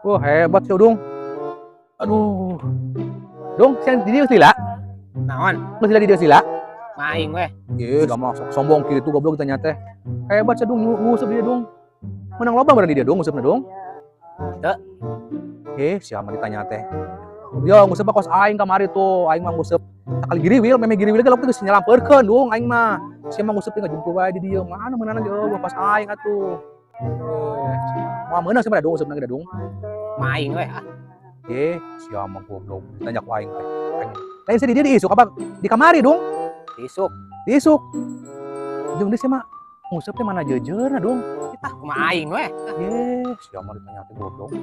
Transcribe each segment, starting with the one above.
Wah, hebat sih, Dung. Aduh. Dung, siang di dia sila. Naon? Geus sila di dia sila. Maing weh. Ieu, gampang sombong kitu goblok kita nyate. Hebat sih, Dung, nguseup dia, Dung. Menang loba berani dia, Dung, ngusupna, Dung. Teu. Siapa ditanya teh. Yo, nguseup kos aing kamari tuh, aing mah nguseup sakali giriwil, meme giriwil ge loktu geus nyalampeurkeun, Dung, aing mah. Sia mah nguseup teh ngajungku wae di dieu. Mana meunana ge pas aing atuh. Moal meunang sih pada Dung ngusupna ge Dung. Maing weh. Sia mah goblok. Ditanya ku aing teh. Lain sih di dieu diisuk apa di kamari, Dung? Isuk. Diisuk. Jeung dia sia mah nguseup teh mana jeujeurna, Dung. Tah kumaha aing weh. Sia mah ditanya teh goblok.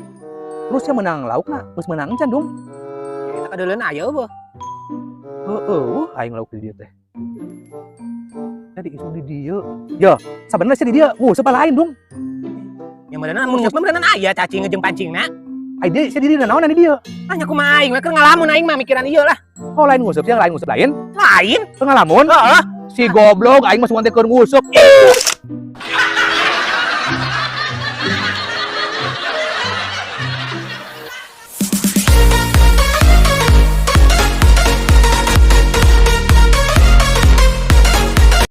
Terus sia menang laukna, geus menang encan, Dung. Kita kadeuleun aya beuh. Aing lauk di dieu teh. Tadi isuk di dieu. Ya, sabenerna sia di dieu nguseup lain, Dung. Yang beuneunan mun nguseup beuneunan aya cacing jeung pancingna. Ai dia sia di dieu naon di dieu? Anya kumaha aing we keur ngalamun aing mah mikiran ieu lah. Oh, lain nguseup sia lain nguseup lain. Lain? Keur ngalamun? Heeh. Si goblok aing mah sugan teh keur nguseup.